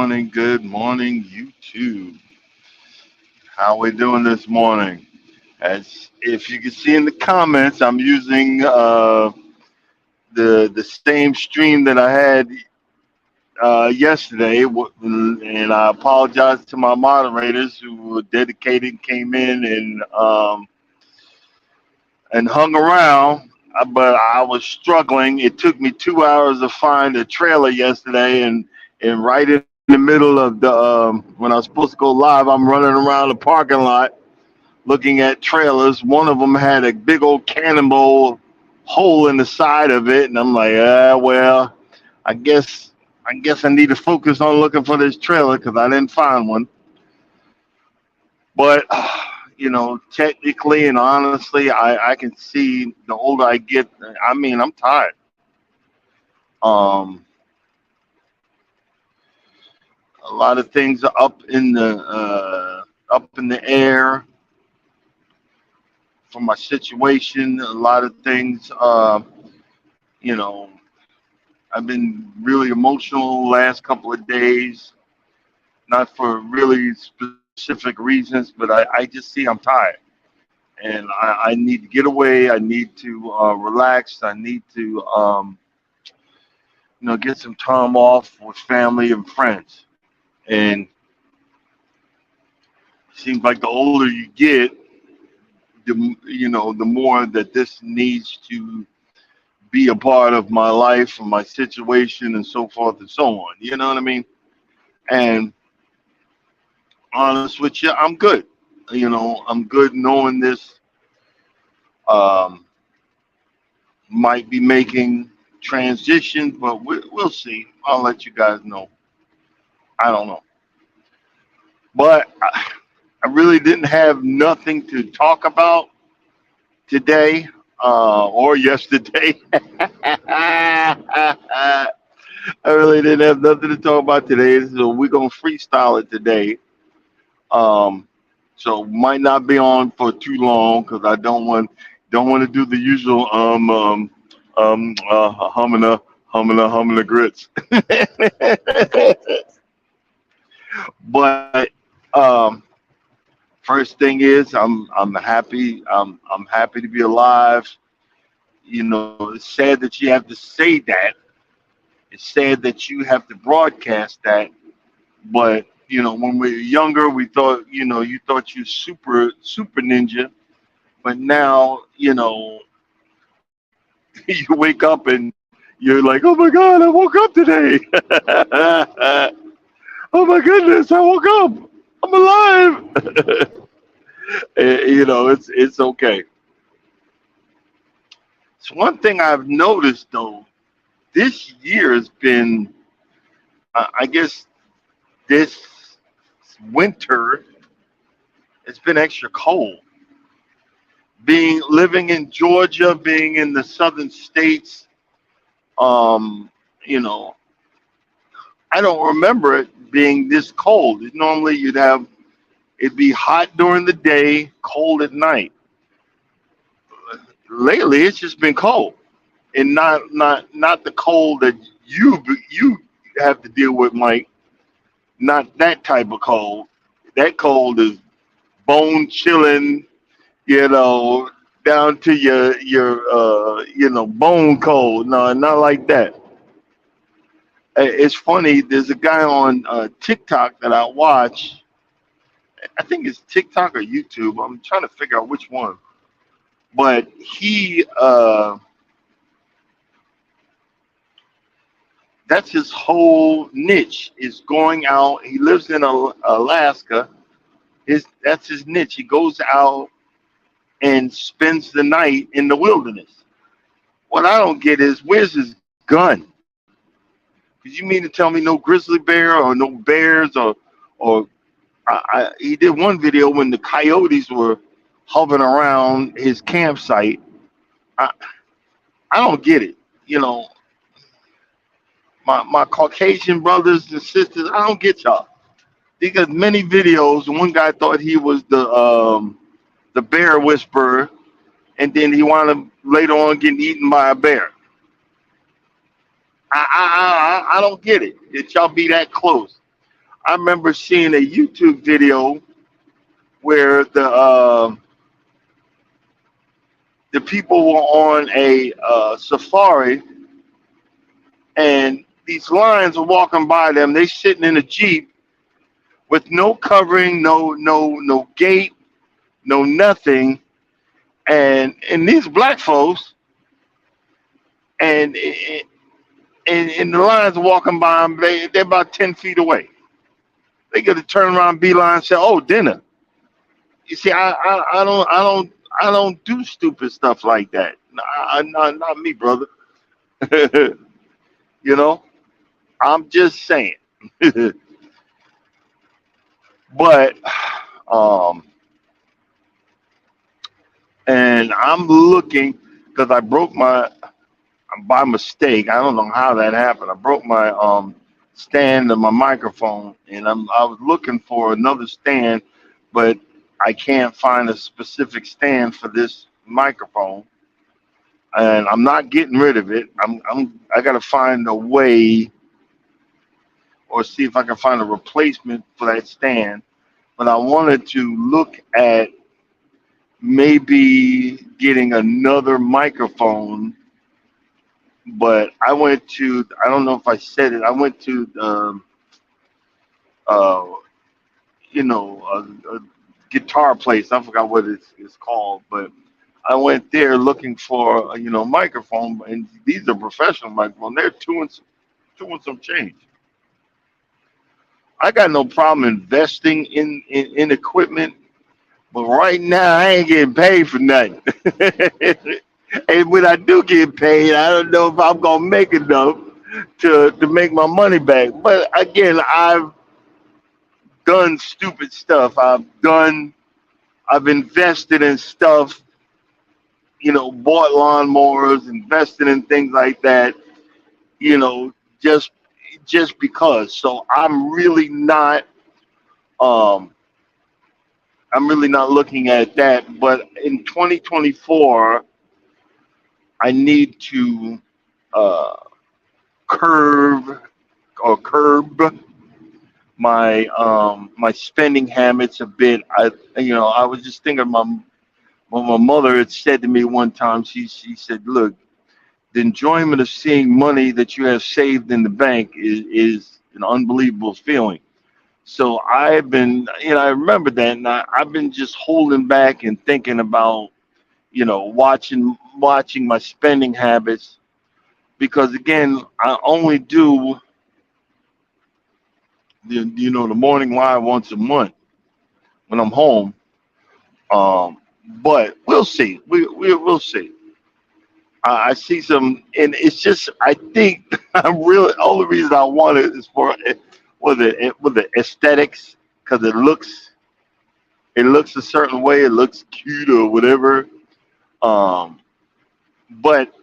good morning, YouTube. How we doing this morning? As if you can see in the comments, I'm using the same stream that I had yesterday, and I apologize to my moderators who were dedicated, came in and hung around. But I was struggling. It took me 2 hours to find a trailer yesterday, and right in the middle of the when I was supposed to go live, I'm running around the parking lot looking at trailers. One of them had a big old cannonball hole in the side of it, and I'm like, well, I guess I guess I need to focus on looking for this trailer because I didn't find one. But technically and honestly, I can see the older I get. I mean, I'm tired. Um, a lot of things are up in the air for my situation. A lot of things, you know, I've been really emotional last couple of days, not for really specific reasons, but I just see I'm tired. And I need to get away. I need to relax. I need to, get some time off with family and friends. And it seems like the older you get, the more that this needs to be a part of my life and my situation and so forth and so on. You know what I mean? And honest with you, I'm good. I'm good knowing this. Um, might be making transition, but we'll see. I'll let you guys know. I don't know. But I really didn't have nothing to talk about today or yesterday. I really didn't have nothing to talk about today, so we're gonna freestyle it today. Um, so might not be on for too long because I don't want to do the usual humming the grits. But um, first thing is I'm happy. I'm happy to be alive. It's sad that you have to say that. It's sad that you have to broadcast that. But when we were younger, we thought you thought you super ninja. But now you wake up and you're like, oh my God, I woke up today. Oh my goodness, I woke up. I'm alive. It's okay. It's one thing I've noticed though. This year has been, I guess, this winter it's been extra cold. Being living in Georgia, being in the southern states, um, you know, I don't remember it being this cold. Normally, it'd be hot during the day, cold at night. Lately, it's just been cold, and not the cold that you have to deal with, Mike. Not that type of cold. That cold is bone chilling, you know, down to your bone cold. No, not like that. It's funny. There's a guy on TikTok that I watch. I think it's TikTok or YouTube. I'm trying to figure out which one. But that's his whole niche is going out. He lives in Alaska. That's his niche. He goes out and spends the night in the wilderness. What I don't get is where's his gun? Because you mean to tell me no grizzly bear or no bears or he did one video when the coyotes were hovering around his campsite. I I don't get it. You know, my Caucasian brothers and sisters, I don't get y'all. Because many videos, one guy thought he was the bear whisperer, and then he wound up later on getting eaten by a bear. I don't get it. It y'all be that close. I remember seeing a YouTube video where the people were on a safari, and these lions were walking by them. They sitting in a jeep with no covering, no gate, no nothing, and these black folks and and the lions are walking by them. They're about 10 feet away. They got to turn around, beeline, and say, "Oh, dinner." You see, I don't do stupid stuff like that. Not me, brother. You know, I'm just saying. But um, and I'm looking because I broke my by mistake. I don't know how that happened. I broke my stand of my microphone, and I was looking for another stand, but I can't find a specific stand for this microphone, and I'm not getting rid of it. I got to find a way or see if I can find a replacement for that stand. But I wanted to look at maybe getting another microphone. But I went to, I don't know if I said it, I went to uh, a guitar place. I forgot what it's called, but I went there looking for microphone, and these are professional microphones. They're two and some change. I got no problem investing in equipment, but right now I ain't getting paid for nothing. And when I do get paid, I don't know if I'm gonna make enough to make my money back. But again, I've done stupid stuff. I've invested in stuff, bought lawnmowers, invested in things like that, you know, just just because. So um I'm really not looking at that. But in 2024, I need to uh curve curb my spending habits a bit. I was just thinking of what my mother had said to me one time. She said, "Look, the enjoyment of seeing money that you have saved in the bank is an unbelievable feeling." So I've been, I remember that, and I've been just holding back and thinking about, watching my spending habits, because again, I only do the morning live once a month when I'm home. Um, but we'll see. We'll see. I see some, and it's just I think I'm really only reason I want it is for with the aesthetics, because it looks a certain way. It looks cute or whatever. Um, but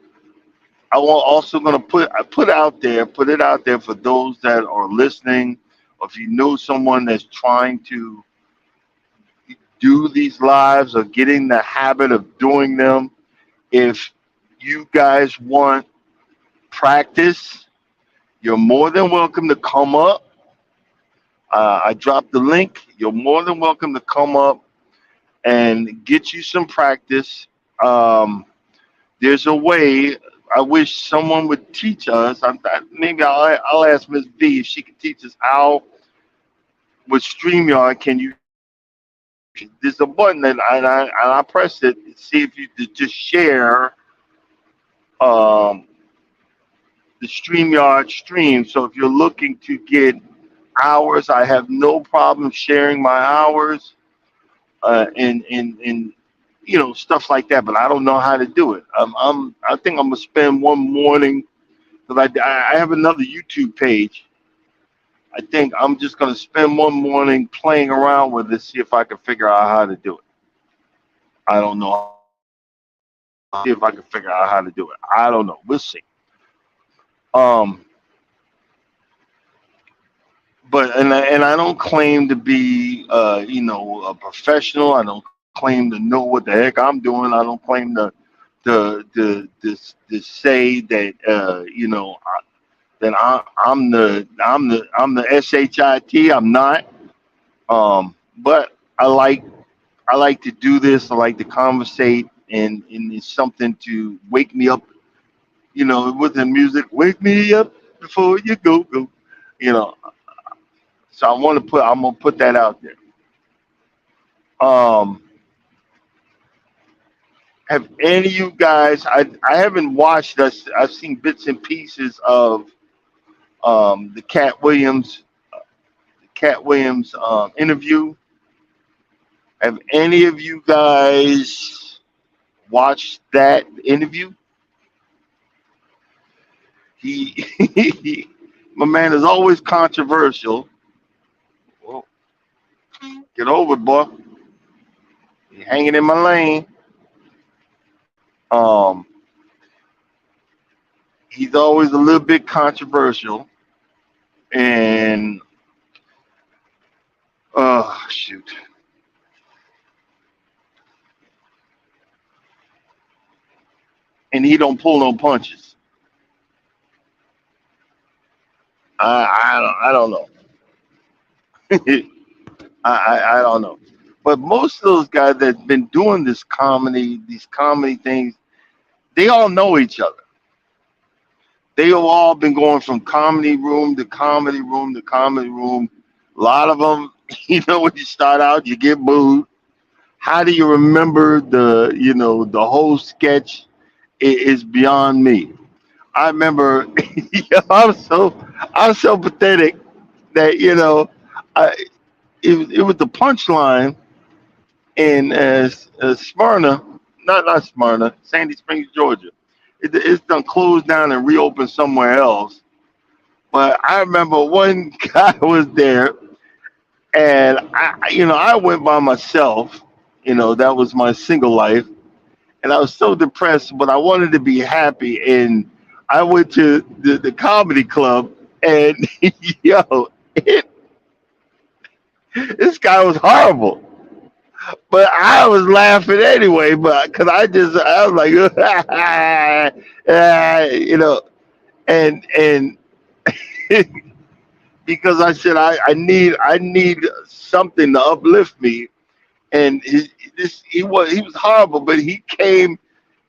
I want also gonna put it out there for those that are listening, or if you know someone that's trying to do these lives or get in the habit of doing them. If you guys want practice, you're more than welcome to come up. I dropped the link. You're more than welcome to come up and get you some practice. Um, there's a way. I wish someone would teach us. Maybe I'll ask Miss B if she can teach us how with StreamYard can you. There's a button that I press it. See if you could just share um, the StreamYard stream. So if you're looking to get hours, I have no problem sharing my hours and stuff like that. But I don't know how to do it. I think I'm gonna spend one morning, because I have another YouTube page. I think I'm just gonna spend one morning playing around with it, see if I can figure out how to do it. I don't know. See if I can figure out how to do it. I don't know. We'll see. Um, but I don't claim to be a professional. I don't claim to know what the heck I'm doing. I don't claim to say that then I'm the shit. I'm not. But I like to do this. I like to conversate, and it's something to wake me up. With the music, wake me up before you go. You know, so I'm gonna put that out there. Um, have any of you guys? I haven't watched us. I've seen bits and pieces of the Cat Williams interview. Have any of you guys watched that interview? He, my man is always controversial. Well, get over it, boy. You're hanging in my lane. Um, he's always a little bit controversial, and shoot, and he don't pull no punches. I don't know. I don't know. But most of those guys that's been doing these comedy things, they all know each other. They have all been going from comedy room to comedy room to comedy room. A lot of them, when you start out, you get booed. How do you remember the whole sketch? It is beyond me. I remember, I was so pathetic that I, it was the punchline in Smyrna, not Smyrna, Sandy Springs, Georgia. It's done closed down and reopened somewhere else. But I remember one guy was there, and I went by myself. That was my single life, and I was so depressed, but I wanted to be happy, and I went to the comedy club, and yo, it, this guy was horrible. But I was laughing anyway, but because I was like, and because I said I need something to uplift me, and he was horrible, but he came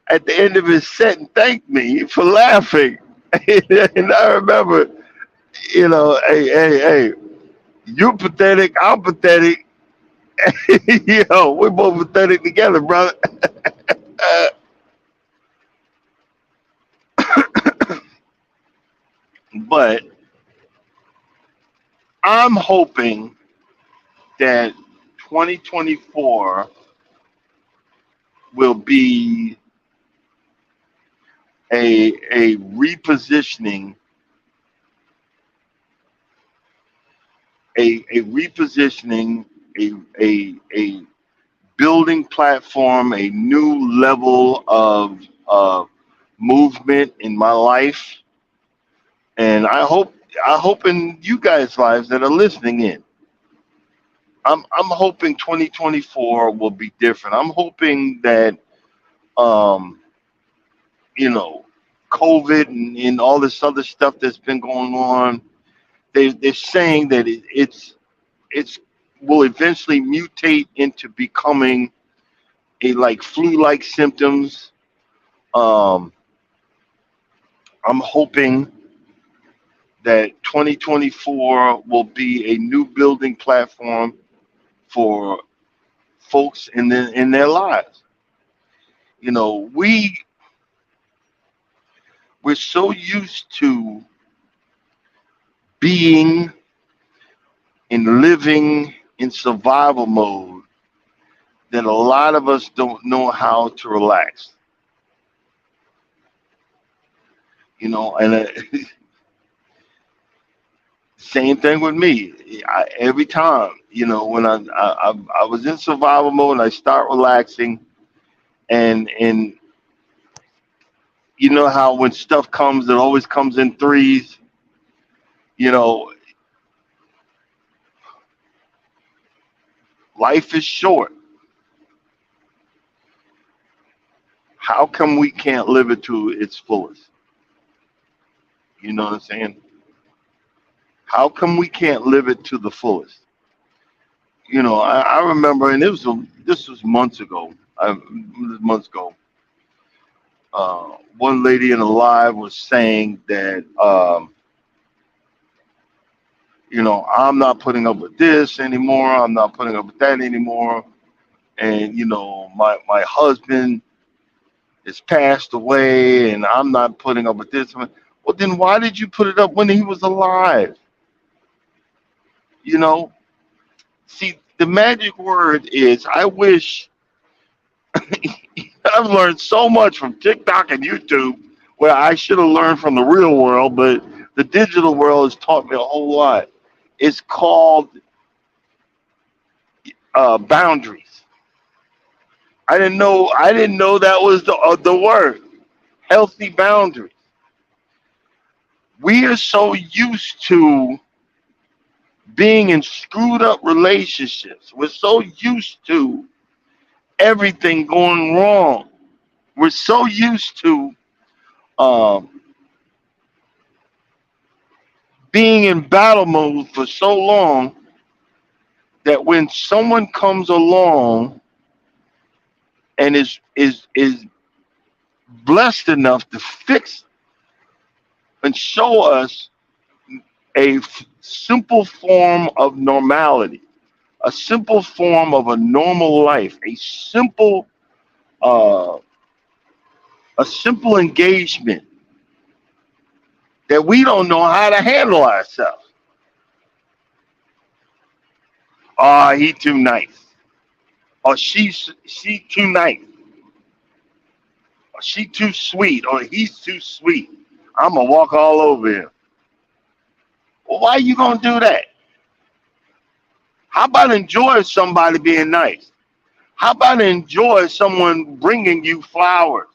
at the end of his set and thanked me for laughing, and I remember, hey, you're pathetic, I'm pathetic, we're both pathetic together, brother. But I'm hoping that 2024 will be a repositioning, a repositioning, a building platform, a new level of movement in my life, and I hope in you guys' lives that are listening in. I'm hoping 2024 will be different. I'm hoping that um, you know, COVID and all this other stuff that's been going on. They're saying that it's will eventually mutate into becoming a like flu-like symptoms. Um, I'm hoping that 2024 will be a new building platform for folks in their lives. We're so used to being and living in survival mode that a lot of us don't know how to relax. And same thing with me. Every time, when I was in survival mode and I start relaxing, and you know how when stuff comes, it always comes in threes. You know, life is short. How come we can't live it to its fullest? You know what I'm saying? How come we can't live it to the fullest? I remember, and this was months ago. Months ago, one lady in a live was saying that, I'm not putting up with this anymore. I'm not putting up with that anymore. And my husband has passed away, and I'm not putting up with this. Well, then why did you put it up when he was alive? You know, See, the magic word is I wish. I've learned so much from TikTok and YouTube where I should have learned from the real world, but the digital world has taught me a whole lot. It's called boundaries. I didn't know that was the word. Healthy boundaries. We are so used to being in screwed up relationships. We're so used to everything going wrong. We're so used to um, being in battle mode for so long that when someone comes along and is blessed enough to fix and show us a simple form of normality, a simple form of a normal life, uh, a simple engagement that we don't know how to handle ourselves. He too nice, or she too nice, or she too sweet, or he's too sweet. I'm gonna walk all over him. Well, why you gonna do that? How about enjoy somebody being nice? How about enjoy someone bringing you flowers?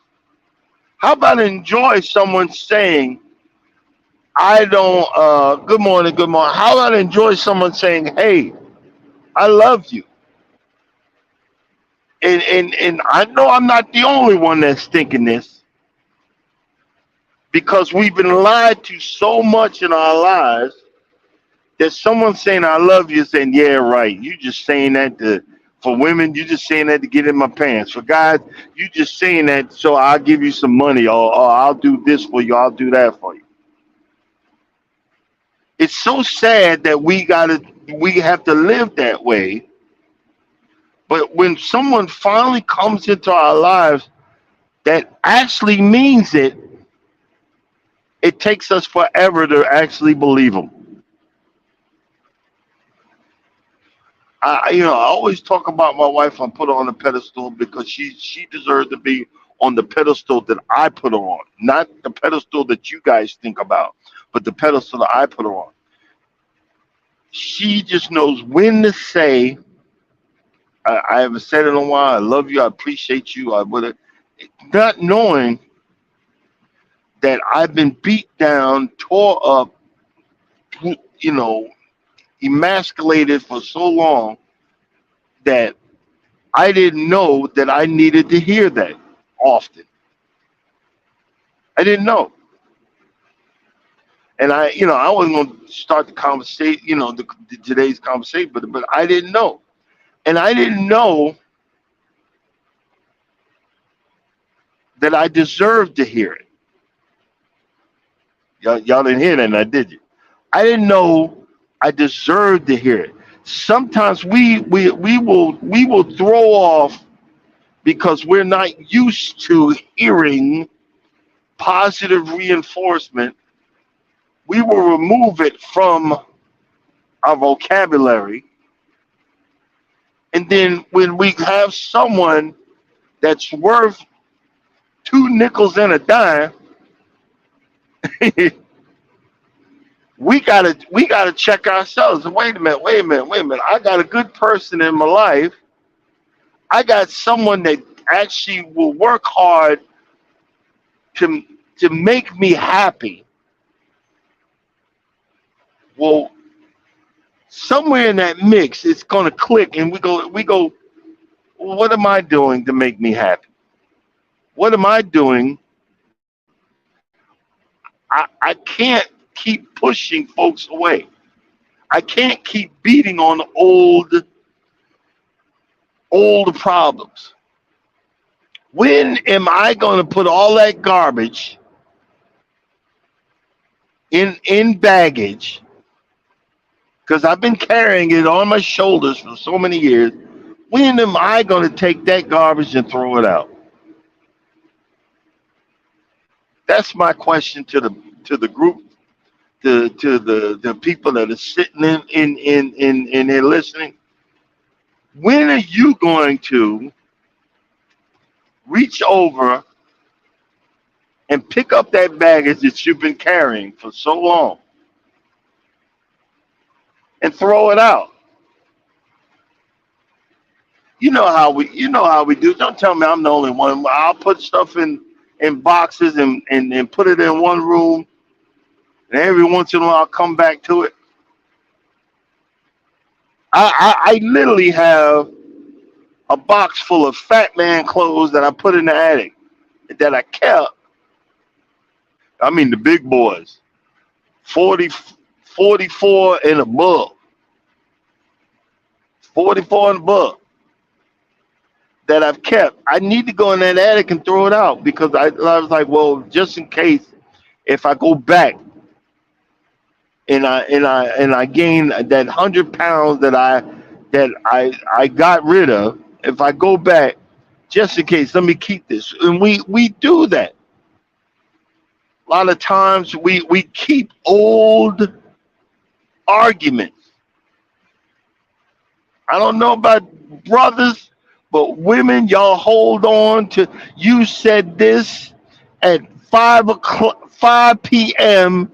How about enjoy someone saying, I don't, good morning, good morning. How about enjoy someone saying, hey, I love you? And I know I'm not the only one that's thinking this because we've been lied to so much in our lives that someone saying I love you saying, yeah, right. You just saying that for women, you just saying that to get in my pants. For guys, you just saying that so I'll give you some money or I'll do this for you, I'll do that for you. It's so sad that we have to live that way. But when someone finally comes into our lives that actually means it, it takes us forever to actually believe them. I always talk about my wife. I put her on a pedestal because she deserves to be on the pedestal that I put her on, not the pedestal that you guys think about, but the pedestal that I put her on. She just knows when to say, I haven't said it in a while. I love you. I appreciate you. I would, not knowing that I've been beat down, tore up, you know, emasculated for so long that I didn't know that I needed to hear that often. I didn't know. And I wasn't going to start the conversation, today's conversation, but I didn't know. And I didn't know that I deserved to hear it. Y'all didn't hear that, now, did you? I didn't know I deserved to hear it. Sometimes we will throw off because we're not used to hearing positive reinforcement. We will remove it from our vocabulary, and then when we have someone that's worth two nickels and a dime, we gotta check ourselves. Wait a minute, wait a minute, wait a minute. I got a good person in my life. I got someone that actually will work hard to to make me happy. Well, somewhere in that mix, it's gonna click, and we go. What am I doing to make me happy? What am I doing? I can't keep pushing folks away. I can't keep beating on old problems. When am I going to put all that garbage in baggage? Because I've been carrying it on my shoulders for so many years. When am I going to take that garbage and throw it out? That's my question to the group, to the people that are sitting in here listening. When are you going to reach over and pick up that baggage that you've been carrying for so long and throw it out? You know how we do. Don't tell me I'm the only one. I'll put stuff in boxes and put it in one room, and every once in a while I'll come back to it. I literally have a box full of fat man clothes that I put in the attic that I kept. I mean the big boys, 40, 44 and above, 44 and above that I've kept. I need to go in that attic and throw it out because I was like, well, just in case if I go back and I gain that 100 pounds that I got rid of, if I go back, just in case, let me keep this. And we do that. A lot of times we keep old arguments. I don't know about brothers, but women, y'all hold on to. You said this at 5 o'clock, 5 p.m.,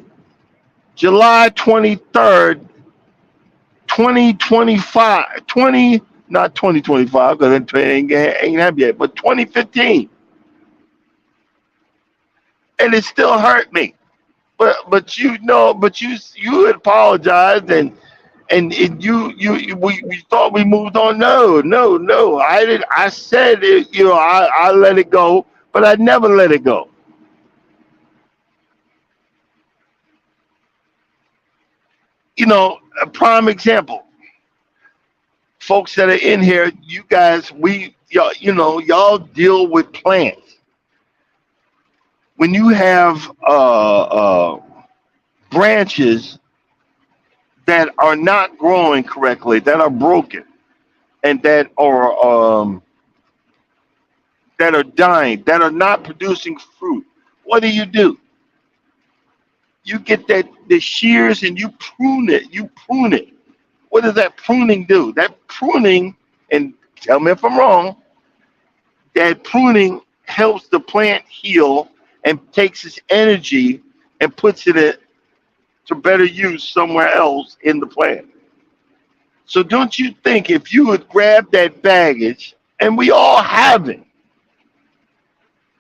July 23rd, 2025, 20, not 2025, because it ain't happened yet, but 2015, and it still hurt me. But you apologized and we thought we moved on. No, no, no. I did. I said it. I let it go, but I never let it go. A prime example. Folks that are in here, you guys, y'all deal with plants. When you have branches that are not growing correctly, that are broken, and that are dying, that are not producing fruit, what do? You get the shears and you prune it. You prune it. What does that pruning do? That pruning, and tell me if I'm wrong, that pruning helps the plant heal and takes its energy and puts it to better use somewhere else in the plant. So don't you think if you would grab that baggage, and we all have it,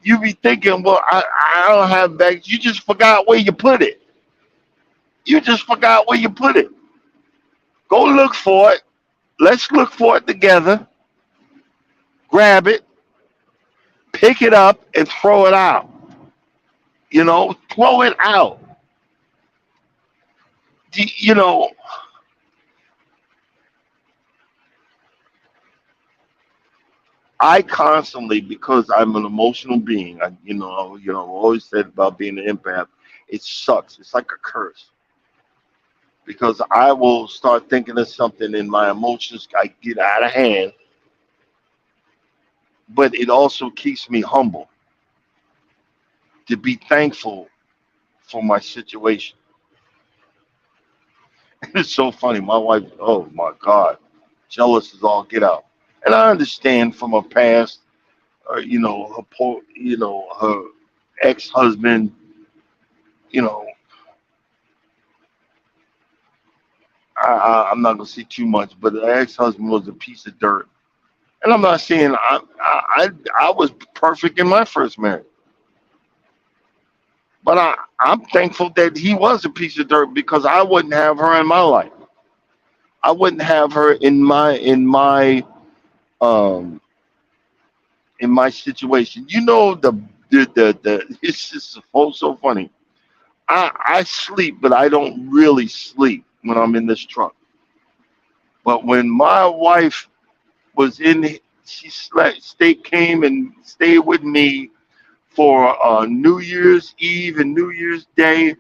you be thinking, well, I don't have baggage. You just forgot where you put it. You just forgot where you put it. Go look for it. Let's look for it together. Grab it, pick it up, and throw it out. Throw it out. You know, I constantly, because I'm an emotional being, I've always said about being an empath, it sucks. It's like a curse because I will start thinking of something and my emotions I get out of hand, but it also keeps me humble to be thankful for my situation. It's so funny. My wife, oh my God, jealous as all get out. And I understand from her past, her ex-husband, you know, I'm not gonna say too much, but the ex-husband was a piece of dirt. And I'm not saying I was perfect in my first marriage, but I'm thankful that he was a piece of dirt because I wouldn't have her in my life. I wouldn't have her um in my situation. It's just so funny. I sleep, but I don't really sleep. when I'm in this truck. But when my wife was in, she came and stayed with me for New Year's Eve and New Year's Day.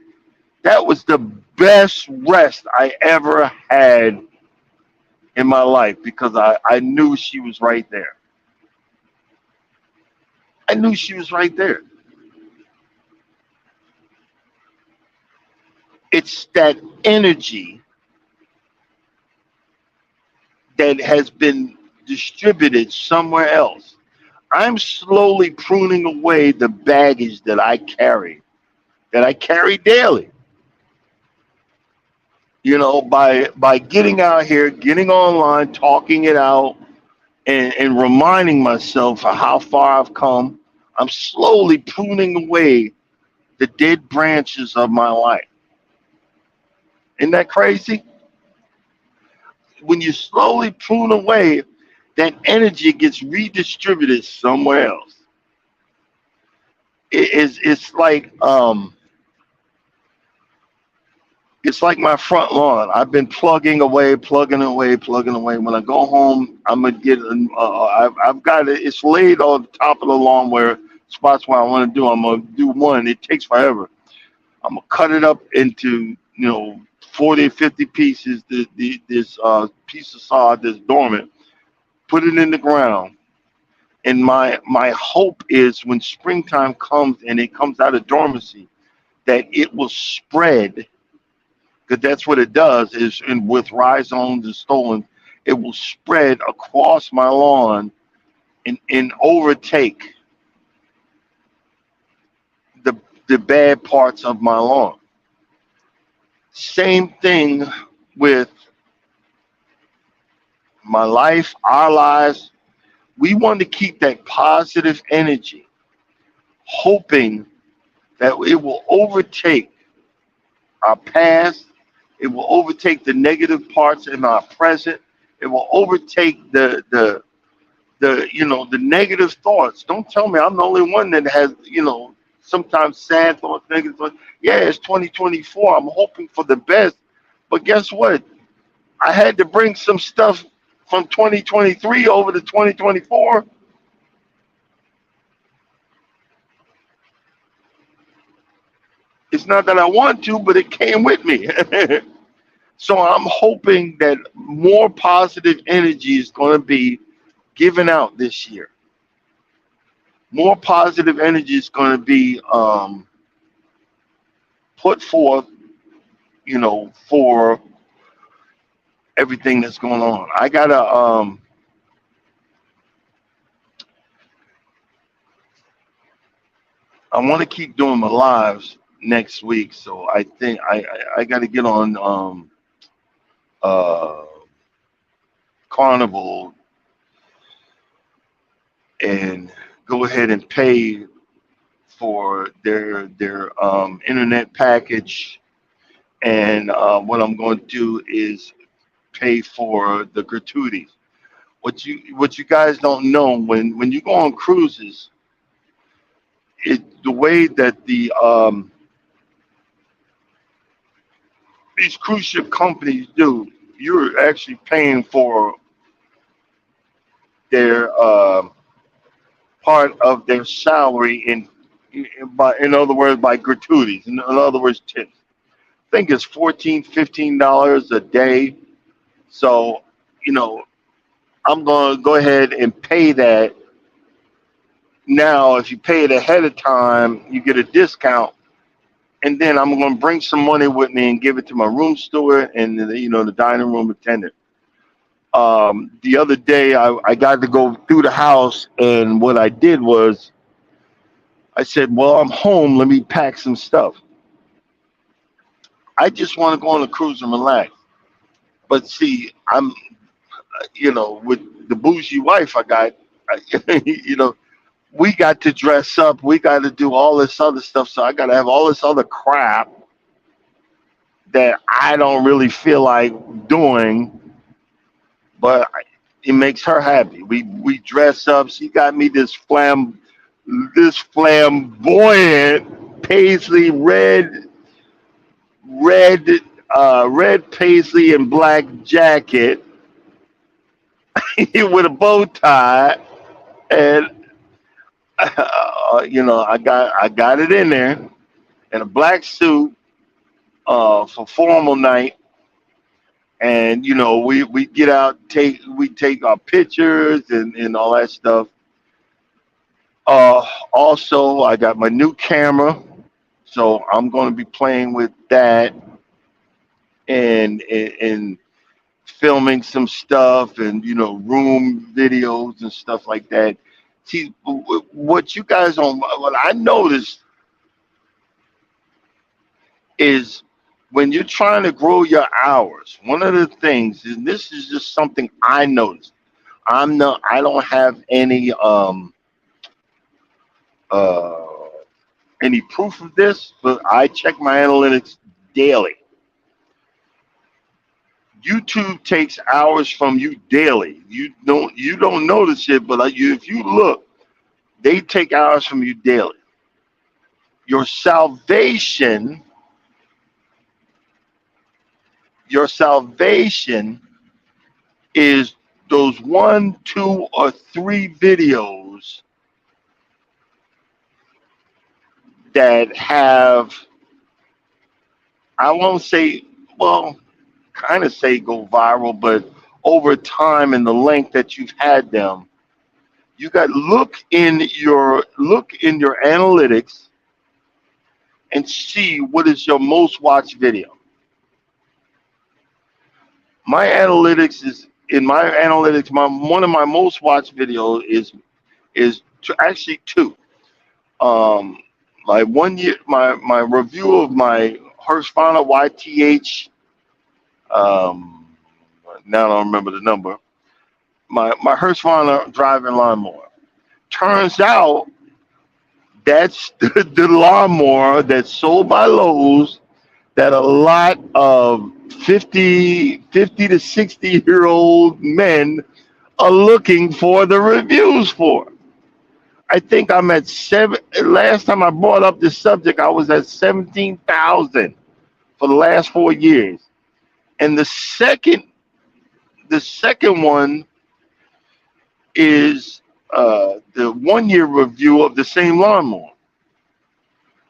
That was the best rest I ever had in my life because I knew she was right there. I knew she was right there. It's that energy that has been distributed somewhere else. I'm slowly pruning away the baggage that I carry daily. By getting out here, getting online, talking it out, and reminding myself of how far I've come. I'm slowly pruning away the dead branches of my life. Isn't that crazy? When you slowly prune away, that energy gets redistributed somewhere else. It's like my front lawn. I've been plugging away, plugging away, plugging away. When I go home, I'm gonna get. I've got it. It's laid on the top of the lawn where spots where I want to do. I'm gonna do one. It takes forever. I'm gonna cut it up into 40 or 50 pieces. This piece of sod that's dormant. Put it in the ground. And my hope is when springtime comes and it comes out of dormancy, that it will spread because that's what it does is and with rhizomes and stolen, it will spread across my lawn and overtake the the bad parts of my lawn. Same thing with my life, our lives. We want to keep that positive energy, hoping that it will overtake our past, it will overtake the negative parts in our present, it will overtake the negative thoughts. Don't tell me I'm the only one that has sometimes sad thoughts, negative thoughts. Yeah, it's 2024. I'm hoping for the best, but guess what? I had to bring some stuff from 2023 over to 2024. It's not that I want to, but it came with me. So I'm hoping that more positive energy is going to be given out this year. More positive energy is going to be put forth, for everything that's going on. I want to keep doing my lives next week, so I think I got to get on uh, Carnival and go ahead and pay for their internet package. And what I'm going to do is pay for the gratuities. What you guys don't know when you go on cruises, the way that these cruise ship companies do, you're actually paying for their part of their salary in other words by gratuities. In other words, tips. I think it's $14, $15 a day. So you know I'm going to go ahead and pay that now. If you pay it ahead of time, you get a discount. And then I'm going to bring some money with me and give it to my room steward and the dining room attendant. The other day, I got to go through the house, and what I did was I said, "Well, I'm home. Let me pack some stuff. I just want to go on a cruise and relax." But see, I'm, with the bougie wife I got, you know, we got to dress up. We got to do all this other stuff. So I got to have all this other crap that I don't really feel like doing, but it makes her happy. We dress up. She got me this flamboyant paisley red red paisley and black jacket with a bow tie, and I got it in there, in a black suit for formal night. And we get out, take our pictures and all that stuff. Also, I got my new camera, so I'm going to be playing with that and filming some stuff, and room videos and stuff like that. See, what you guys on what I noticed is, when you're trying to grow your hours, one of the things, and this is just something I noticed. I don't have uh any proof of this, but I check my analytics daily. YouTube takes hours from you daily. You don't notice it, but if you look, they take hours from you daily. Your salvation, your salvation is those one, two, or three videos that have, I won't say, well, kind of say go viral, but over time and the length that you've had them, you got look in your analytics and see what is your most watched video. My analytics is in my analytics. My one of my most watched videos actually two. Um, my 1 year, my review of my Husqvarna YTH. Um, Now I don't remember the number. My Husqvarna driving lawnmower. Turns out that's the lawnmower that's sold by Lowe's, that a lot of 50 to 60-year-old men are looking for the reviews for. I think I'm at seven. Last time I brought up this subject, I was at 17,000 for the last 4 years. And the second one is the 1 year review of the same lawnmower.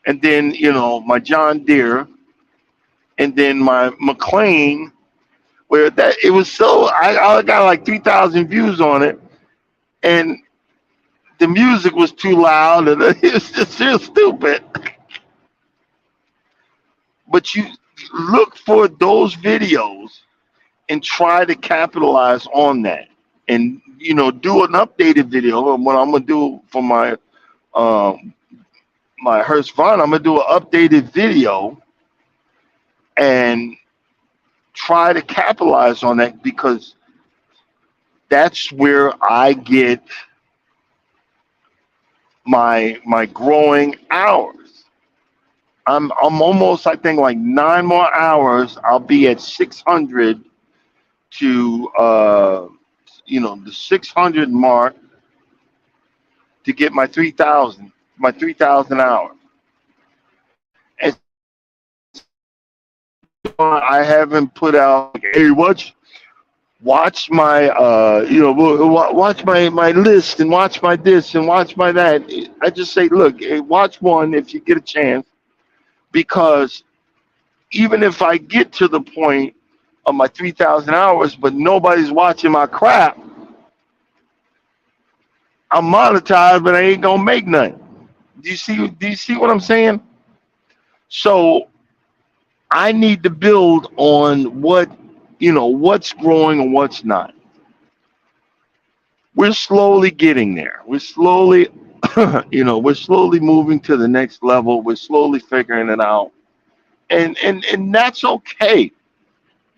And then, my John Deere, and then my McLean, where that it was so I got like 3,000 views on it, and the music was too loud, and it was just real stupid. But you look for those videos and try to capitalize on that, and do an updated video. And what I'm gonna do for um, my Husqvarna, I'm gonna do an updated video and try to capitalize on that, because that's where I get my growing hours. I'm almost, I think, like 9 more hours. I'll be at 600 to the 600 mark to get my 3,000 hours. And I haven't put out like, hey, watch my watch my list, and watch my this, and watch my that. I just say, look, hey, watch one if you get a chance, because even if I get to the point of my 3,000 hours, but nobody's watching my crap, I'm monetized, but I ain't gonna make nothing. Do you see what I'm saying? So I need to build on what's growing and what's not. We're slowly getting there. We're slowly we're slowly moving to the next level. We're slowly figuring it out. And that's okay,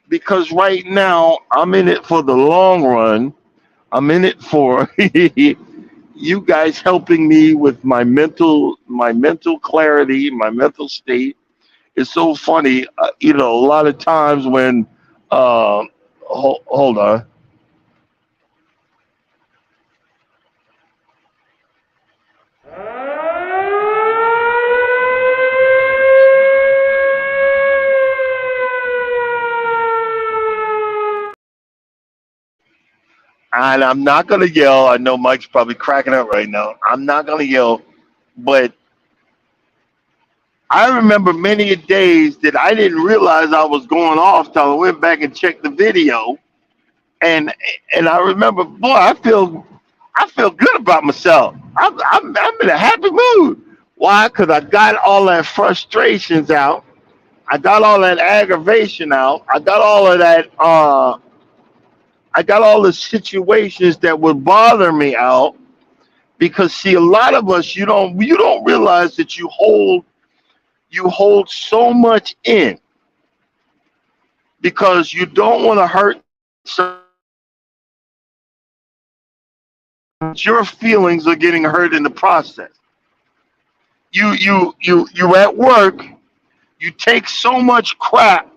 because right now I'm in it for the long run. I'm in it for you guys helping me with my mental clarity, my mental state. It's so funny, a lot of times when hold on. And I'm not gonna yell. I know Mike's probably cracking up right now. I'm not gonna yell, but I remember many days that I didn't realize I was going off till I went back and checked the video, and and I remember, boy, I feel good about myself. I'm in a happy mood. Why? Because I got all that frustrations out. I got all that aggravation out. I got all of that. I got all the situations that would bother me out. Because see, a lot of us, you don't realize that you hold so much in because you don't want to hurt your feelings are getting hurt in the process. You at work, you take so much crap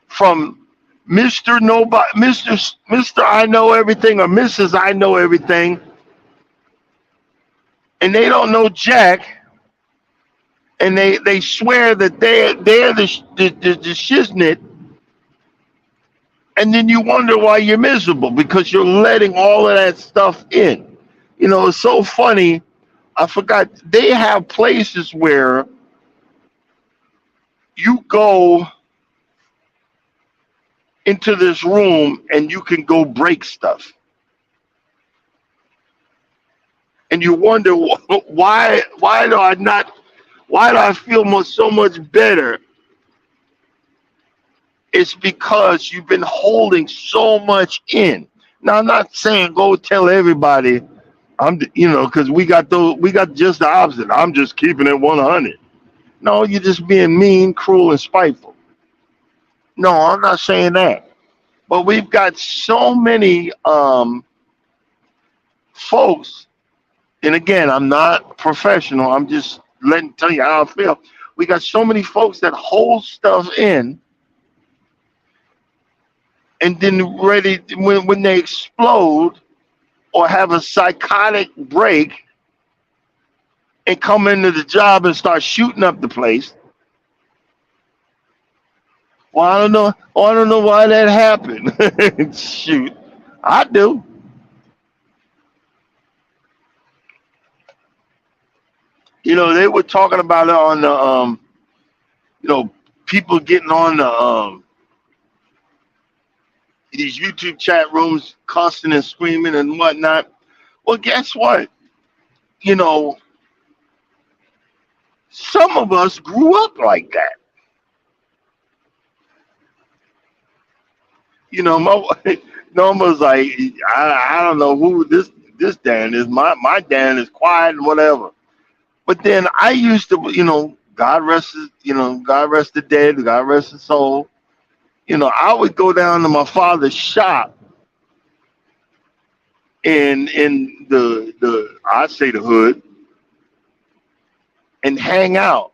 from Mr. Nobody, Mr. I know everything or Mrs. I know everything, and they don't know Jack, and they swear that they're the shiznit, and then you wonder why you're miserable because you're letting all of that stuff in. It's so funny. I forgot they have places where you go into this room and you can go break stuff, and you wonder why do I not why do I feel so much better? It's because you've been holding so much in. Now I'm not saying go tell everybody. Because we got just the opposite. I'm just keeping it 100. No, you're just being mean, cruel, and spiteful. No, I'm not saying that. But we've got so many folks, and again, I'm not professional. I'm just tell you how I feel. We got so many folks that hold stuff in, and then ready when they explode or have a psychotic break and come into the job and start shooting up the place. Well, I don't know. Oh, I don't know why that happened. Shoot, I do. They were talking about it on the people getting on the these YouTube chat rooms, cussing and screaming and whatnot. Well, guess what? You know, some of us grew up like that. My Norma's like, I don't know who this Dan is. My Dan is quiet and whatever. But then I used to, God rest the dead, God rest his soul. I would go down to my father's shop in the I'd say the hood and hang out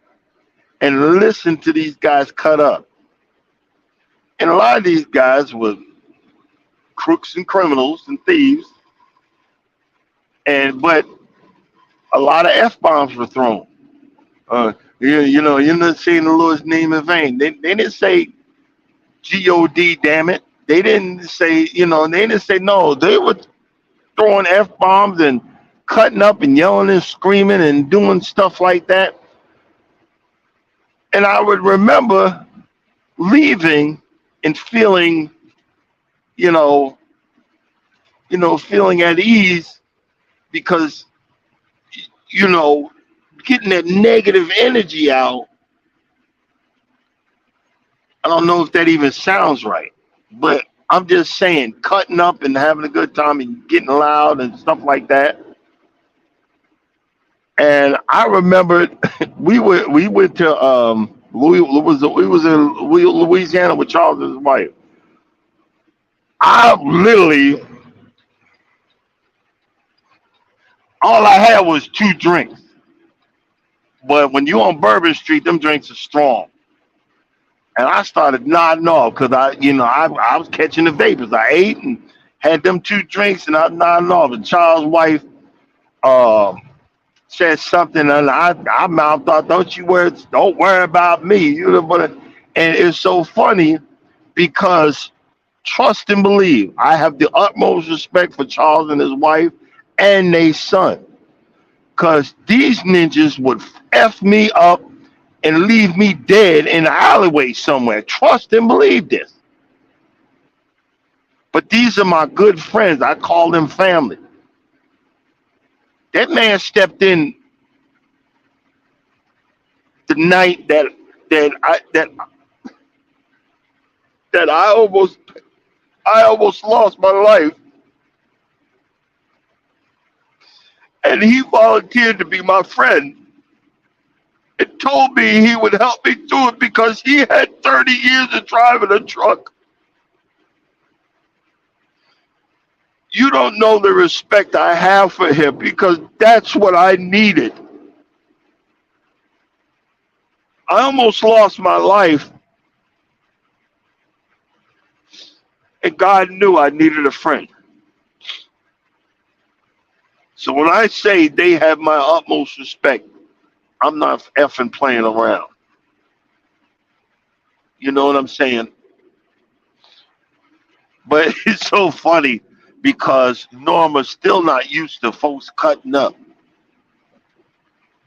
and listen to these guys cut up. And a lot of these guys were crooks and criminals and thieves, but a lot of F bombs were thrown. You're not saying the Lord's name in vain. They didn't say God, damn it. They didn't say, they didn't say no. They were throwing F bombs and cutting up and yelling and screaming and doing stuff like that. And I would remember leaving and feeling, feeling at ease because, getting that negative energy out. I don't know if that even sounds right, but I'm just saying cutting up and having a good time and getting loud and stuff like that. And I remember we went to we was in Louisiana with Charles and his wife. I literally all I had was 2 drinks. But when you on Bourbon Street, them drinks are strong. And I started nodding off because I was catching the vapors. I ate and had them 2 drinks and I nodding off. And Charles' wife said something and I mouthed off, don't worry about me. And it's so funny because Trust and believe. I have the utmost respect for Charles and his wife and their son. Because these ninjas would F me up and leave me dead in an alleyway somewhere. Trust and believe this. But these are my good friends. I call them family. That man stepped in the night that I almost lost my life, and he volunteered to be my friend and told me he would help me through it because he had 30 years of driving a truck. You don't know the respect I have for him because that's what I needed. I almost lost my life, and God knew I needed a friend. So when I say they have my utmost respect, I'm not effing playing around. You know what I'm saying? But it's so funny because Norma's still not used to folks cutting up.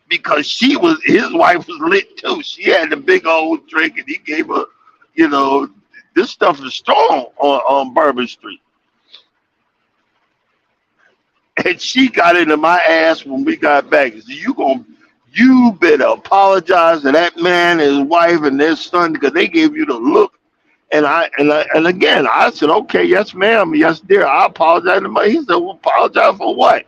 Because his wife was lit too. She had the big old drink and he gave her, you know, this stuff is strong on Bourbon Street. And she got into my ass when we got back. She said, you better apologize to that man, his wife, and their son because they gave you the look. And again, I said, okay, yes, ma'am, yes, dear, I apologize to my. He said, well, apologize for what?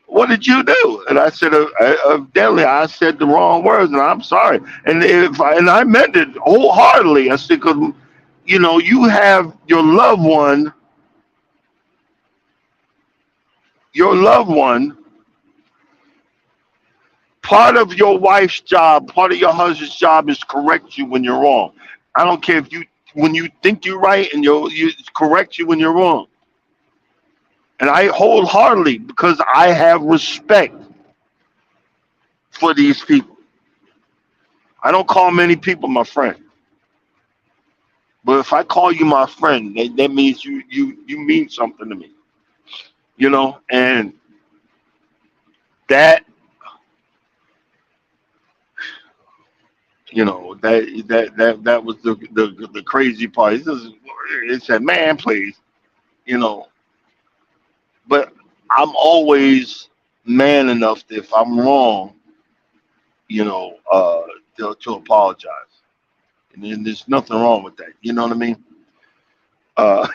What did you do? And I said, evidently, I said the wrong words, and I'm sorry. And I meant it wholeheartedly. I said, because you have your loved one. Part of your wife's job, part of your husband's job is correct you when you're wrong. I don't care when you think you're right and you correct you when you're wrong. And I wholeheartedly, because I have respect for these people. I don't call many people my friend. But if I call you my friend, that means you mean something to me. And that that was the crazy part. It said, man, please, you know. But I'm always man enough that if I'm wrong, to apologize. And then there's nothing wrong with that. You know what I mean? Uh,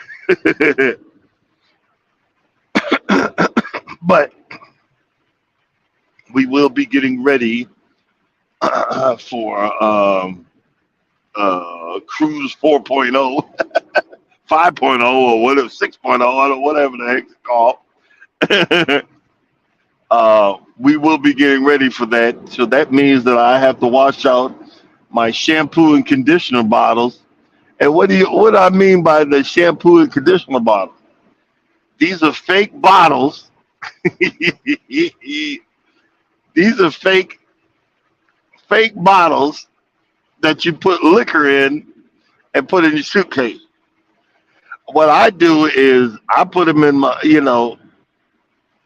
but we will be getting ready for Cruise 4.0, 5.0, or whatever, 6.0, or whatever the heck it's called. We will be getting ready for that. So that means that I have to wash out my shampoo and conditioner bottles. And what I mean by the shampoo and conditioner bottles? These are fake bottles. These are fake bottles that you put liquor in and put in your suitcase. What I do is I put them in my,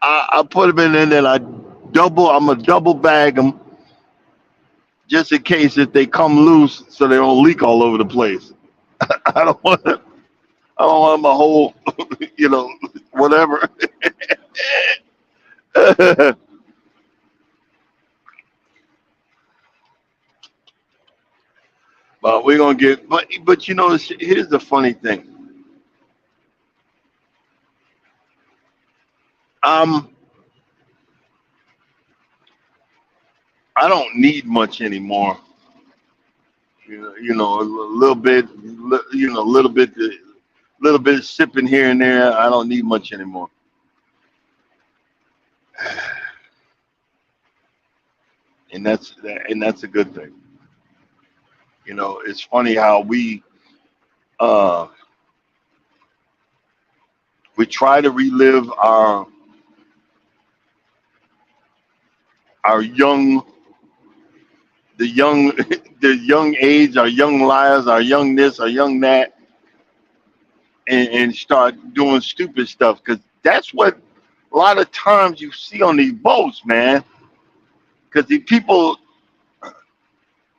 I put them in there and I'm a double bag them just in case if they come loose so they don't leak all over the place. I don't want my whole, whatever. But we're gonna get, but here's the funny thing. Um, I don't need much anymore. A little bit, little bit of sipping here and there. I don't need much anymore. And that's a good thing. It's funny how uh we try to relive our young the young the young age, our young lives, our young this, our young that, and start doing stupid stuff, because that's what a lot of times you see on these boats, man. Because the people,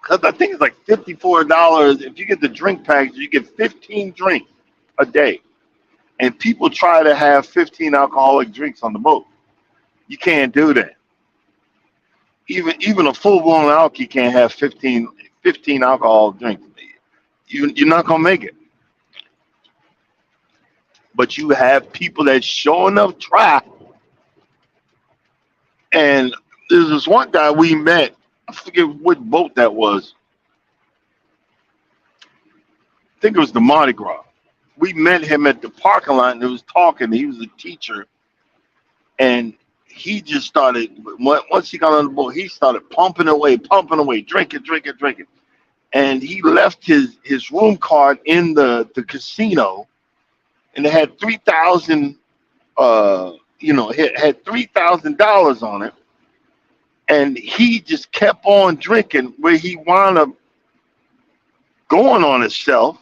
because I think it's like $54. If you get the drink package, you get 15 drinks a day, and people try to have 15 alcoholic drinks on the boat. You can't do that. Even a full blown alky can't have 15 alcohol drinks. You're not gonna make it. But you have people that sure enough try. And there's this one guy we met. I forget what boat that was. I think it was the Mardi Gras. We met him at the parking lot and he was talking. He was a teacher, and he just started. Once he got on the boat, he started pumping away, drinking, and he left his room card in the casino, and it had 3,000. It had $3,000 on it, and he just kept on drinking, where he wound up going on himself,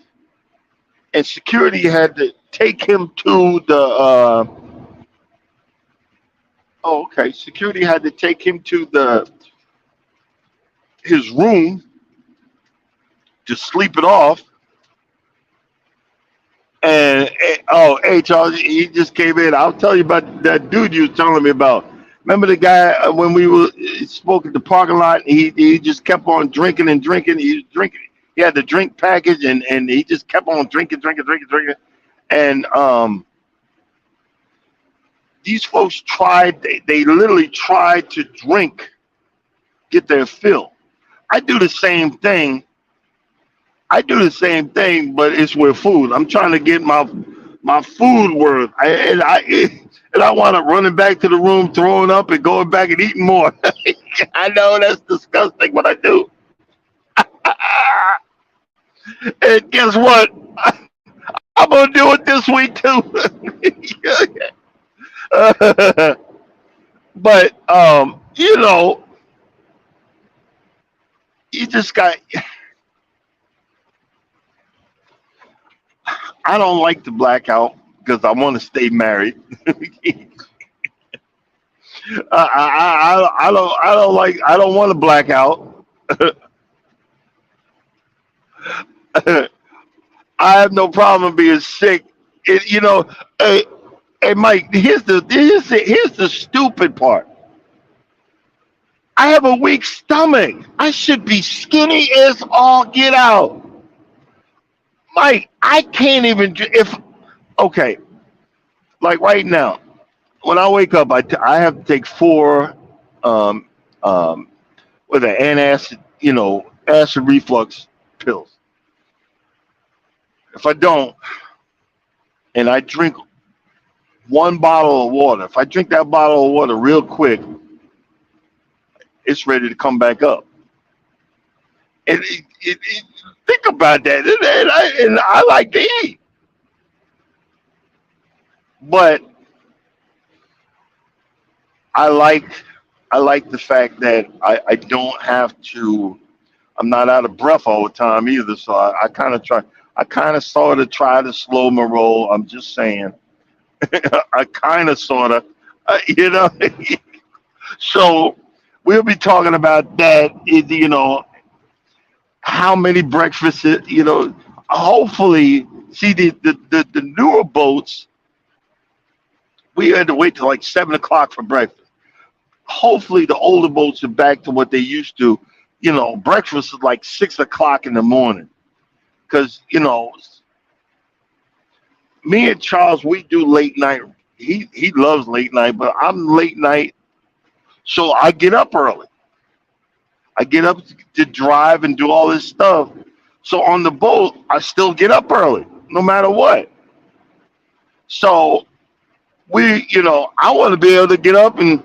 and security had to take him to the. Security had to take him to his room to sleep it off. And hey Charles, he just came in. I'll tell you about that dude you was telling me about. Remember the guy when we spoke at the parking lot? He just kept on drinking and drinking. He was drinking. He had the drink package, and he just kept on drinking. And these folks tried. They literally tried to drink, get their fill. I do the same thing. But it's with food. I'm trying to get my food worth. I want to running back to the room, throwing up, and going back and eating more. I know that's disgusting, but I do. And guess what? I'm gonna do it this week too. But you just got. I don't like to blackout because I want to stay married. I don't want to black out. I have no problem being sick. Hey, Mike, here's the stupid part. I have a weak stomach. I should be skinny as all get out. Mike, I can't even like right now, when I wake up, I have to take 4 with an antacid, acid reflux pills. If I don't, and I drink 1 bottle of water, if I drink that bottle of water real quick, it's ready to come back up. And think about that. And I like to eat, but I like the fact that I don't have to. I'm not out of breath all the time either. So I kind of sort of try to slow my roll. I'm just saying. I kind of sort of, So we'll be talking about that. How many breakfasts? Hopefully, see the newer boats. We had to wait till like 7 o'clock for breakfast. Hopefully, the older boats are back to what they used to. Breakfast is like 6 o'clock in the morning. Because me and Charles, we do late night. He loves late night, but I'm late night, so I get up early. I get up to drive and do all this stuff. So on the boat, I still get up early, no matter what. So I want to be able to get up and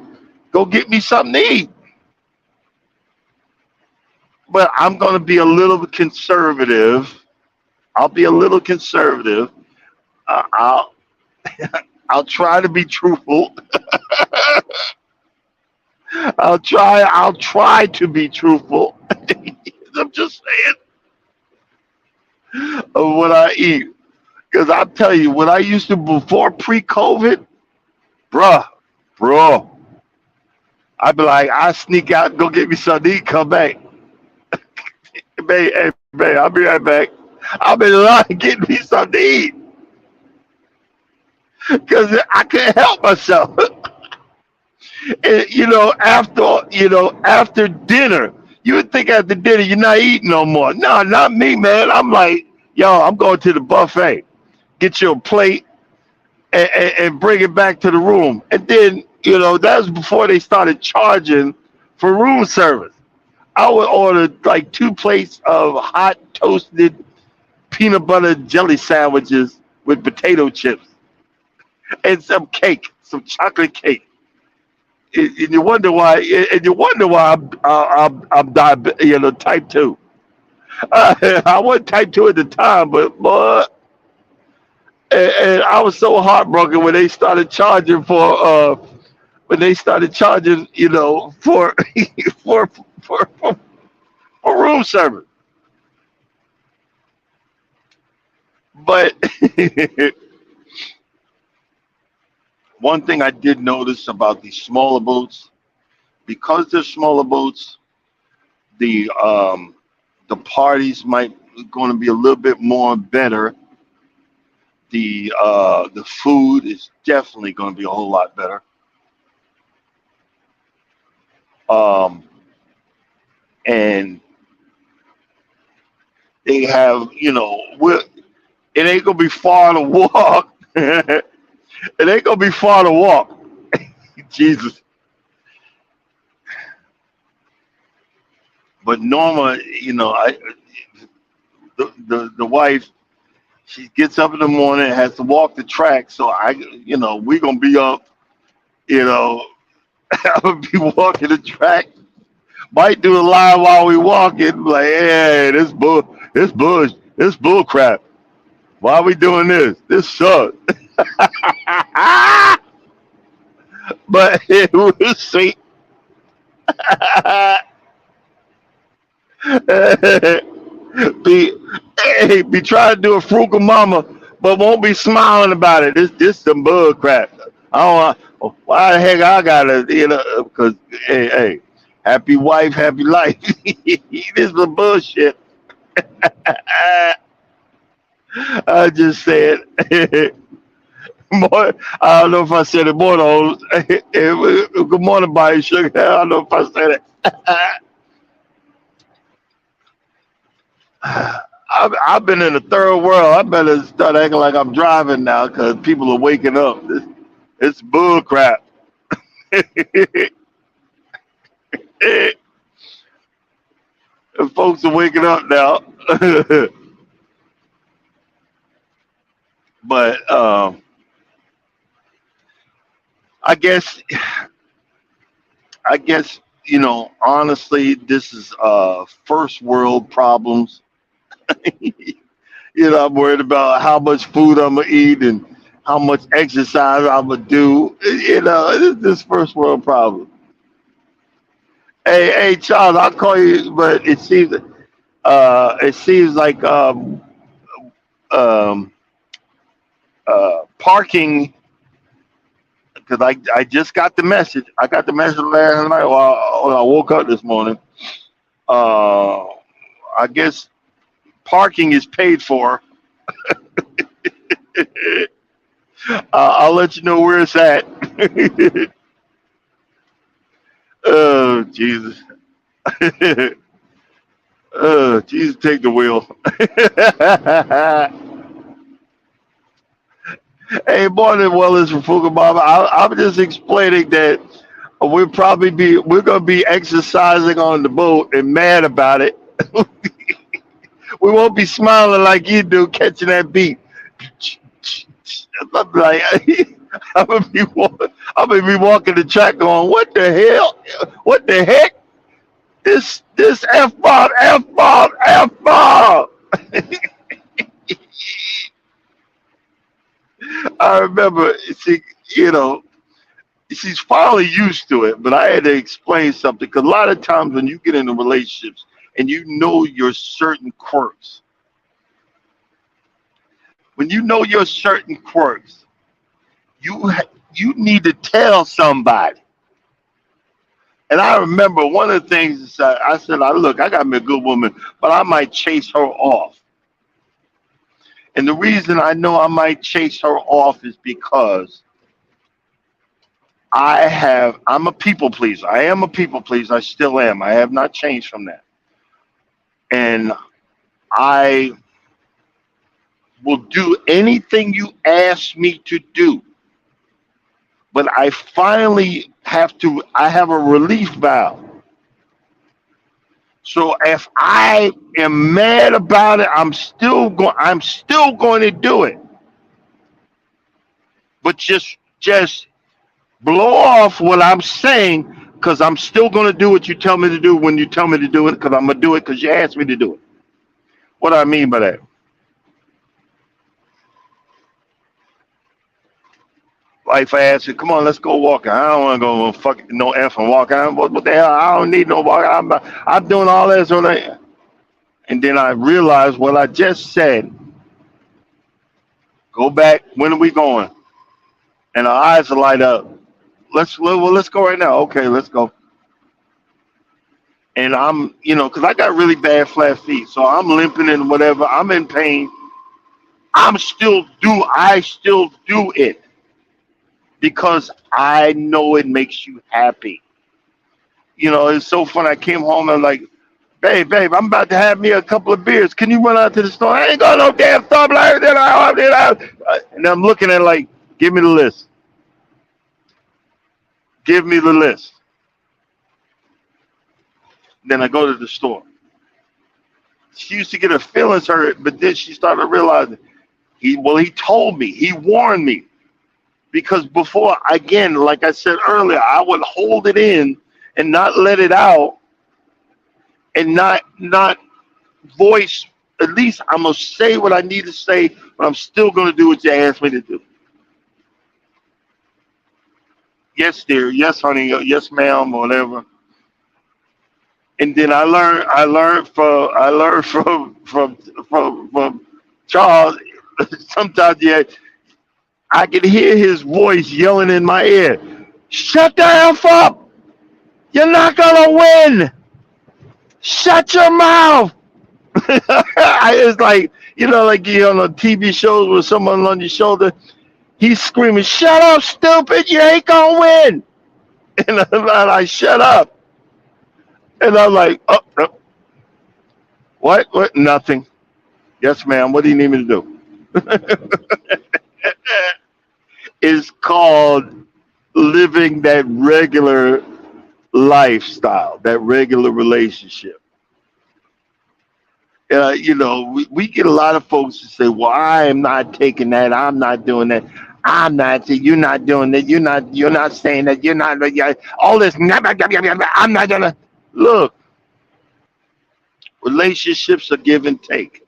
go get me something to eat. But I'm going to be a little bit conservative. I'll be a little conservative. I'll try to be truthful. I'll try to be truthful. I'm just saying of what I eat. Because I'm telling you, when I used to before pre-COVID, bruh, bro, I'd be like, I sneak out, go get me something to eat, come back. Hey, man, I'll be right back. I'll be in line getting me something to eat because I couldn't help myself. And, after dinner, you would think after dinner you're not eating no more. No, not me, man. I'm like, yo, I'm going to the buffet. Get you a plate and bring it back to the room. And then, that was before they started charging for room service. I would order like 2 plates of hot toasted peanut butter jelly sandwiches with potato chips and some cake, some chocolate cake. And you wonder why. And you wonder why I'm type two. I wasn't type two at the time, but boy, and I was so heartbroken when they started charging for for for, for, for room service. But one thing I did notice about these smaller boats, because they're smaller boats, the parties might going to be a little bit more better. The food is definitely going to be a whole lot better. Um, and they have, it ain't gonna be far to walk. It ain't gonna be far to walk. Jesus. But Norma, the wife, she gets up in the morning and has to walk the track. So we gonna be up. You know, I'm gonna be walking the track. Might do a line while we walking. Like, hey, this bull crap. Why are we doing this? This sucks. But we'll see. be be trying to do a frugal mama, but won't be smiling about it. This some bull crap. I don't want. Why the heck I gotta Because hey, happy wife, happy life. This is bullshit. I just said. More, I don't know if I said it more though. Good morning, body sugar. I don't know if I said it. I've been in the third world. I better start acting like I'm driving now because people are waking up. It's bull crap. Folks are waking up now. But I guess honestly, this is first world problems. I'm worried about how much food I'm gonna eat and how much exercise I'm gonna do. It's this first world problem. Hey, Charles, I'll call you, but it seems like um, parking because I just got the message. I got the message last night when I woke up this morning. Uh, I guess parking is paid for. I'll let you know where it's at. Oh, Jesus. Jesus, take the wheel. Hey, morning, Wellness from Fukushima. I'm just explaining that we're gonna be exercising on the boat and mad about it. We won't be smiling like you do, catching that beat. I'm like, I'm gonna be walking the track going, what the hell? What the heck? This F bomb, F bomb, F bomb. I remember, see, she's finally used to it, but I had to explain something because a lot of times when you get into relationships and your certain quirks, When you know your certain quirks, you need to tell somebody. And I remember one of the things is I said, look, I got me a good woman, but I might chase her off. And the reason I know I might chase her off is because I'm a people pleaser. I am a people pleaser. I still am. I have not changed from that. And I will do anything you ask me to do. But I finally I have a relief valve. So if I am mad about it, I'm still going to do it. But just blow off what I'm saying, because I'm still going to do what you tell me to do when you tell me to do it, because I'm going to do it because you asked me to do it. What do I mean by that? Like if I ask you, come on, let's go walking. I don't want to go fucking no effing walking. What the hell? I don't need no walking. I'm doing all this. And then I realized what I just said. Go back. When are we going? And our eyes will light up. Let's go right now. Okay, let's go. And I'm, because I got really bad flat feet, so I'm limping and whatever. I'm in pain. I still do it because I know it makes you happy. It's so fun. I came home and like, babe, I'm about to have me a couple of beers. Can you run out to the store? I ain't got no damn stuff like that. And I'm looking at like, give me the list. Give me the list. Then I go to the store. She used to get her feelings hurt, but then she started realizing he told me, he warned me. Because before, again, like I said earlier, I would hold it in and not let it out and not voice. At least I'm going to say what I need to say, but I'm still going to do what you asked me to do. Yes, dear. Yes, honey. Yes, ma'am, or whatever. And then I learned from Charles. Sometimes, yeah, I could hear his voice yelling in my ear. Shut the F up! You're not gonna win! Shut your mouth! It's like, like you on TV shows with someone on your shoulder, he's screaming, shut up, stupid, you ain't gonna win! And I'm like, shut up. And I'm like, oh, no. What? Nothing. Yes, ma'am, what do you need me to do? It's called living that regular lifestyle, that regular relationship. We get a lot of folks to say, well, I am not taking that. I'm not doing that. You're not doing that. You're not saying that. You're not, all this, I'm not gonna. Look, relationships are give and take.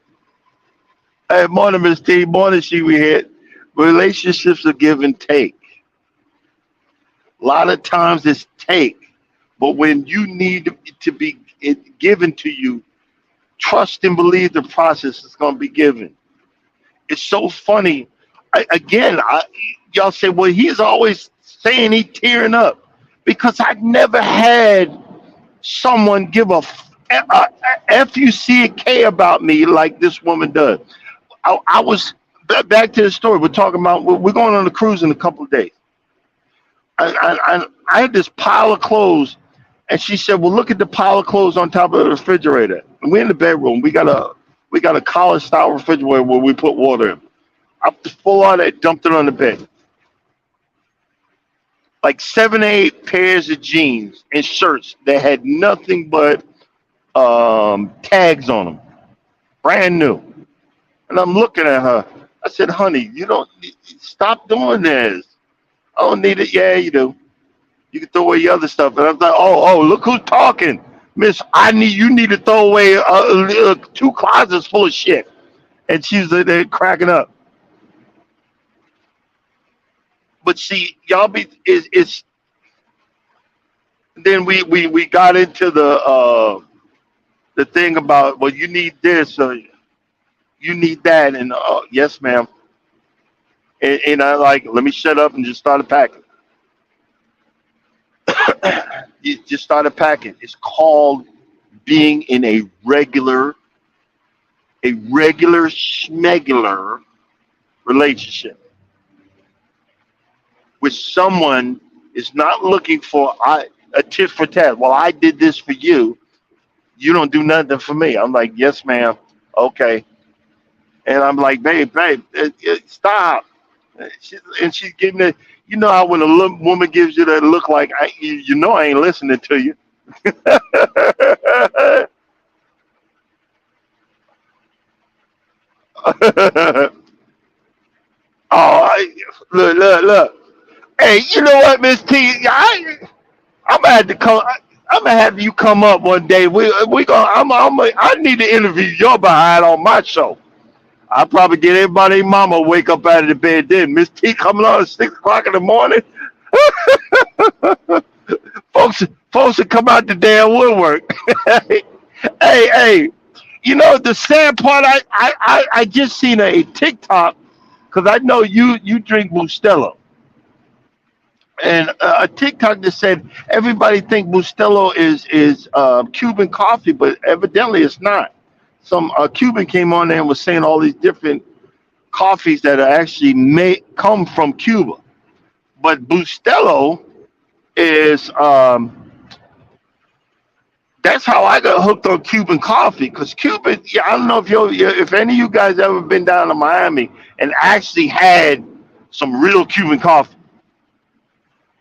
Hey, morning, Miss T. Morning, she we hit. Relationships are give and take. A lot of times it's take, but when you need to be given to you, trust and believe the process is going to be given. It's so funny. Y'all say, well, he's always saying he tearing up because I never had someone give a F-U-C-K about me like this woman does. I was back to the story. We're talking about we're going on a cruise in a couple of days. I had this pile of clothes, and she said, "Well, look at the pile of clothes on top of the refrigerator." And we're in the bedroom. We got a college style refrigerator where we put water in. I pulled all that, dumped it on the bed. Like 7 or 8 pairs of jeans and shirts that had nothing but tags on them, brand new. And I'm looking at her. I said, honey, you don't stop doing this. I don't need it. Yeah, you do. You can throw away your other stuff. And I was like, oh, look who's talking. Miss, you need to throw away 2 closets full of shit. And she's there cracking up. But see, y'all it's then we got into the thing about, well, you need this or you need that, and yes, ma'am. And I like, let me shut up and just started packing. You just started packing. It's called being in a regular schmegular relationship with someone is not looking for a tit for tat. Well, I did this for you. You don't do nothing for me. I'm like, yes, ma'am. Okay. And I'm like, babe, stop. And she's giving it. You know how when a woman gives you that look, like you know I ain't listening to you. Oh, look. Hey, you know what, Miss T? I'm gonna have to come. I'm gonna have you come up one day. We gonna. I need to interview your behind on my show. I probably get everybody, mama wake up out of the bed. Then Miss T coming on at 6 o'clock in the morning. Folks will come out the damn woodwork. Hey, you know the sad part? I just seen a TikTok because I know you drink Bustelo, and a TikTok that said everybody think Bustelo is Cuban coffee, but evidently it's not. Some Cuban came on there and was saying all these different coffees that are actually come from Cuba, but Bustelo is that's how I got hooked on Cuban coffee. Because Cuban, yeah, I don't know if any of you guys ever been down to Miami and actually had some real Cuban coffee.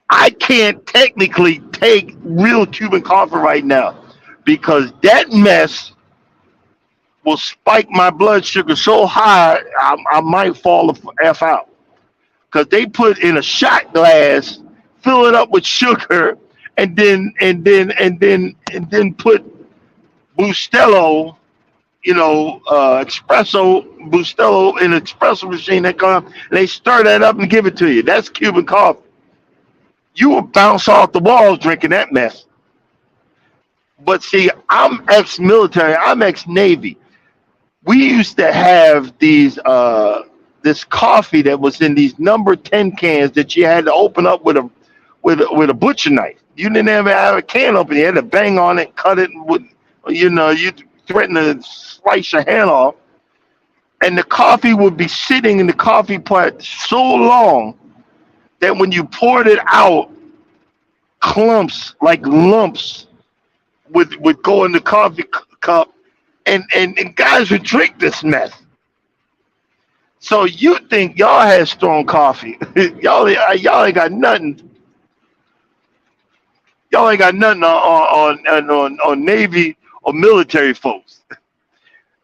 I can't technically take real Cuban coffee right now because that mess will spike my blood sugar so high I might fall the f out. Because they put in a shot glass, fill it up with sugar, and then put Bustelo, espresso Bustelo in an espresso machine that come and they stir that up and give it to you. That's Cuban coffee. You will bounce off the walls drinking that mess. But see, I'm ex-military. I'm ex-Navy. We used to have this coffee that was in these number 10 cans that you had to open up with a butcher knife. You didn't ever have a can open. You had to bang on it, cut it with, you threaten to slice your hand off. And the coffee would be sitting in the coffee pot so long that when you poured it out, clumps, like lumps, would go in the coffee cup, and guys would drink this mess. So you think y'all had strong coffee? y'all ain't got nothing. Y'all ain't got nothing on Navy or military folks.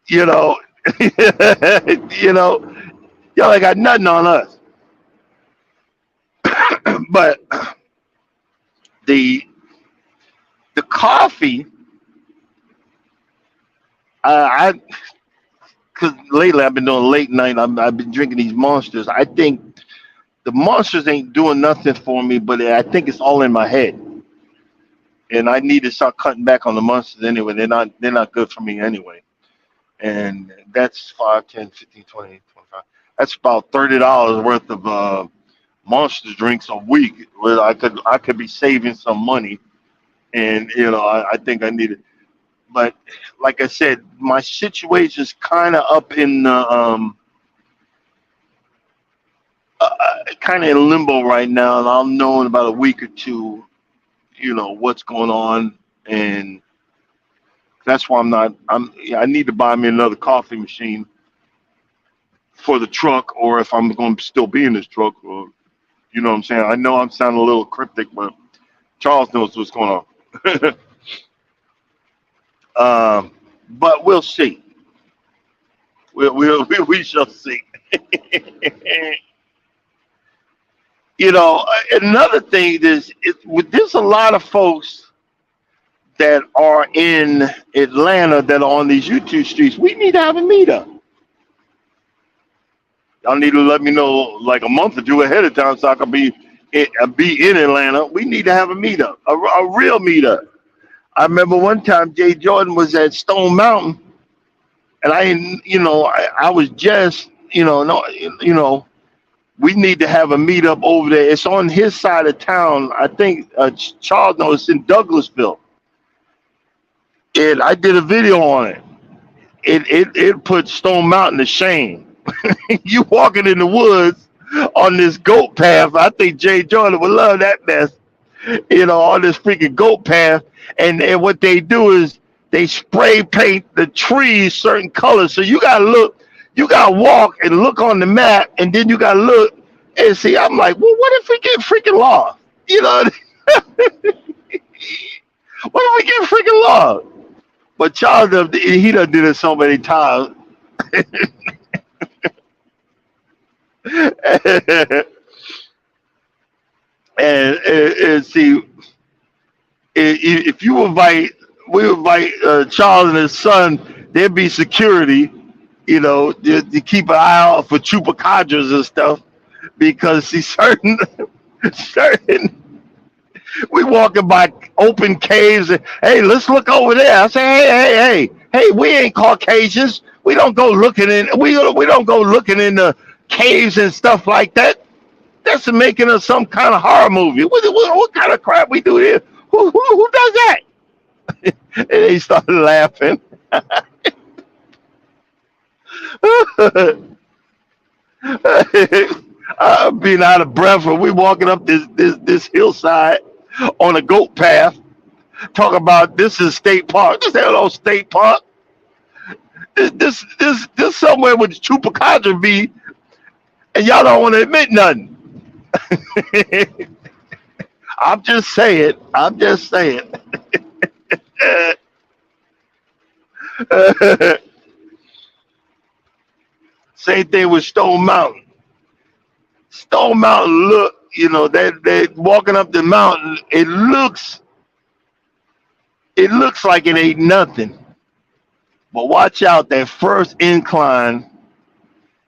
You know, you know, y'all ain't got nothing on us. But the the coffee, I because lately I've been doing late night. I've been drinking these monsters. I think the monsters ain't doing nothing for me, but I think it's all in my head. And I need to start cutting back on the monsters anyway. They're not good for me anyway. And that's 5, 10, 15, 20, 25. That's about $30 worth of monster drinks a week. Where I could be saving some money, and I think I need it. But like I said, my situation's kind of up in kind of in limbo right now, and I'll know in about a week or two, what's going on, and that's why I'm not. Yeah, I need to buy me another coffee machine for the truck, or if I'm going to still be in this truck, or what I'm saying. I know I'm sounding a little cryptic, but Charles knows what's going on. But we'll see. We shall see. Another thing is, there's a lot of folks that are in Atlanta that are on these YouTube streets. We need to have a meetup. Y'all need to let me know like a month or two ahead of time so I can be in Atlanta. We need to have a meetup, a real meetup. I remember one time Jay Jordan was at Stone Mountain, and I was just, no, We need to have a meetup over there. It's on his side of town. I think Charles knows it's in Douglasville, and I did a video on it. It put Stone Mountain to shame. You walking in the woods on this goat path. I think Jay Jordan would love that mess. On this freaking goat path. And what they do is they spray paint the trees certain colors. So you gotta walk and look on the map, and then you gotta look and see. I'm like, well, what if we get freaking lost? You know, what if we get freaking lost? But Charles, he done did it so many times. And see, if you we invite Charles and his son, there'd be security, to keep an eye out for chupacabras and stuff, because see, certain, we walking by open caves, and hey, let's look over there. I say, hey, we ain't Caucasians. We don't go looking in. We don't go looking in the caves and stuff like that. That's making us some kind of horror movie. What kind of crap we do here? Who does that? And they started laughing. Being out of breath when we walking up this hillside on a goat path, talking about this is state park. This ain't no state park. This somewhere with the chupacabra be, and y'all don't want to admit nothing. I'm just saying. I'm just saying. Same thing with Stone Mountain. Stone Mountain look, they walking up the mountain. It looks like it ain't nothing. But watch out, that first incline.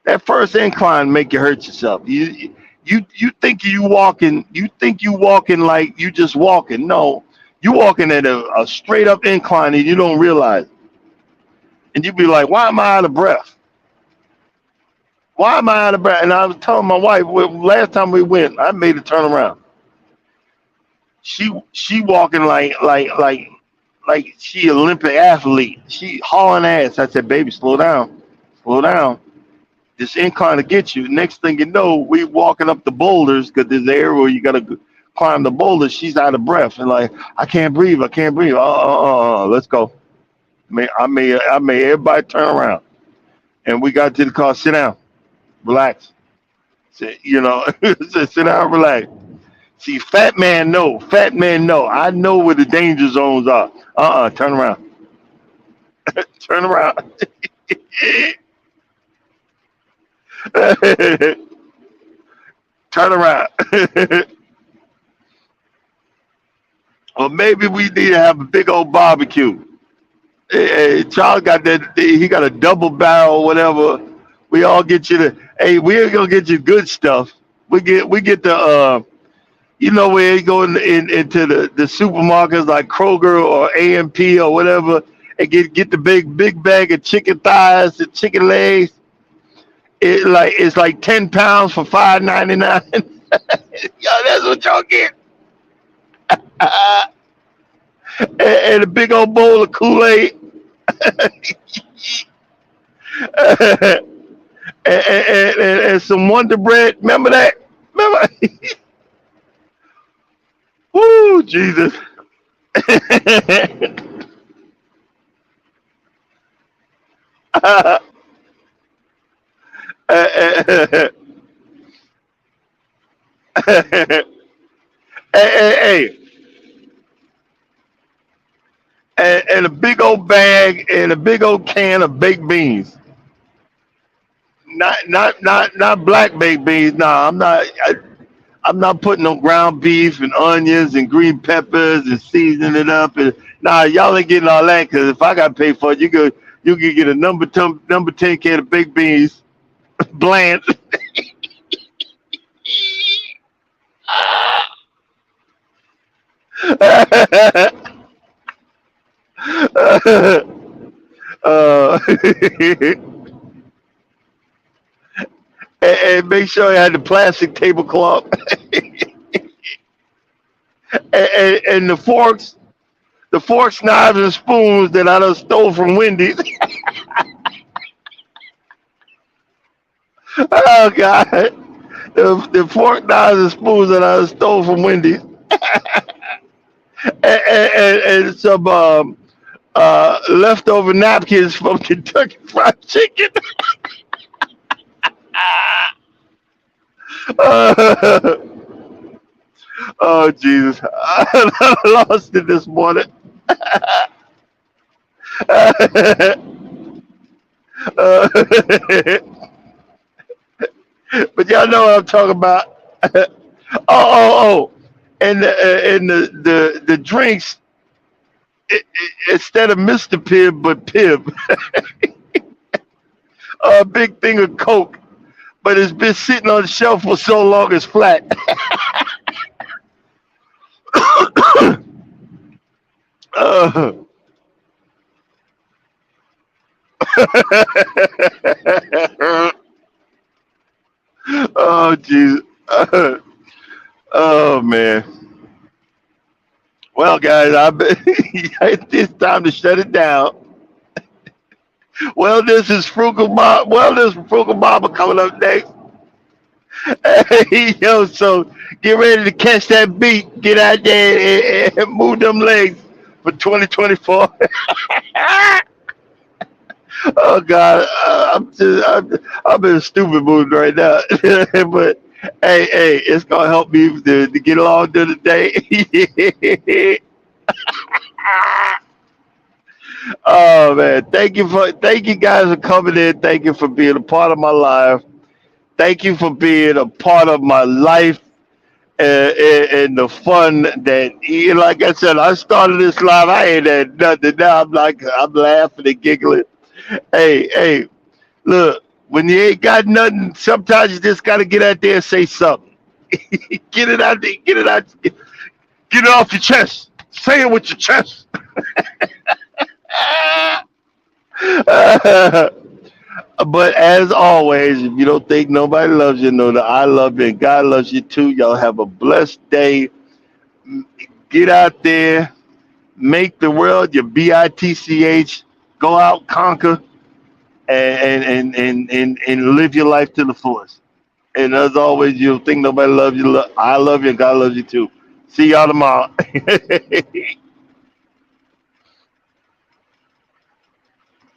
That first incline make you hurt yourself. You think you walking. You think you walking like you just walking. No, you walking at a straight up incline and you don't realize it. And you be like, why am I out of breath? Why am I out of breath? And I was telling my wife, last time we went, I made her turn around. She walking like she Olympic athlete. She hauling ass. I said, baby, slow down, slow down. This incline to get you. Next thing you know, we walking up the boulders because there's an area where you gotta climb the boulders. She's out of breath and like, I can't breathe. I can't breathe. Let's go. I made everybody turn around, and we got to the car. Sit down, relax. Sit, sit down, relax. See, fat man, no. Fat man, no. I know where the danger zones are. Turn around. Turn around. Turn around. Or maybe we need to have a big old barbecue. Hey, Charles got that. He got a double barrel, or whatever. We all get you the. Hey, we're gonna get you good stuff. We get the. Where you go into the supermarkets like Kroger or AMP or whatever, and get the big bag of chicken thighs and chicken legs. It's like 10 pounds for $5.99. Yo, that's what y'all get. And a big old bowl of Kool-Aid. And some Wonder Bread. Remember that? Remember? Woo, Jesus. Hey, and a big old bag and a big old can of baked beans. Not black baked beans. No, I'm not putting no ground beef and onions and green peppers and seasoning it up. And nah, y'all ain't getting all that. Cause if I got to pay for it, you can get a number 10 can of baked beans, bland. uh, and make sure it had the plastic tablecloth and the forks, knives, and spoons that I done stole from Wendy's. Oh God, the fork, knives, and spoons that I done stole from Wendy's, and some leftover napkins from Kentucky Fried Chicken. Uh, oh Jesus, I lost it this morning. Uh, but y'all know what I'm talking about. Oh. And the drinks, instead of Mr. Pibb, but Pibb, a big thing of Coke, but it's been sitting on the shelf for so long it's flat. uh, oh Jesus. Oh man. Well, guys, it's time to shut it down. Wellness is frugal mom. Wellness from frugal mama coming up next. Hey, yo, so get ready to catch that beat. Get out there and move them legs for 2024. Oh God, I'm in a stupid mood right now. But hey, it's gonna help me to get along through the day. Oh man, thank you guys for coming in. Thank you for being a part of my life. Thank you for being a part of my life and the fun that, like I said, I started this live. I ain't had nothing. Now I'm laughing and giggling. Hey, look, when you ain't got nothing, sometimes you just gotta get out there and say something. Get it out there. Get it out. Get it off your chest. Say it with your chest. But as always, if you don't think nobody loves you, know that I love you and God loves you too. Y'all have a blessed day. Get out there, make the world your bitch. Go out, conquer, and live your life to the fullest. And as always, you don't think nobody loves you. I love you and God loves you too. See y'all tomorrow.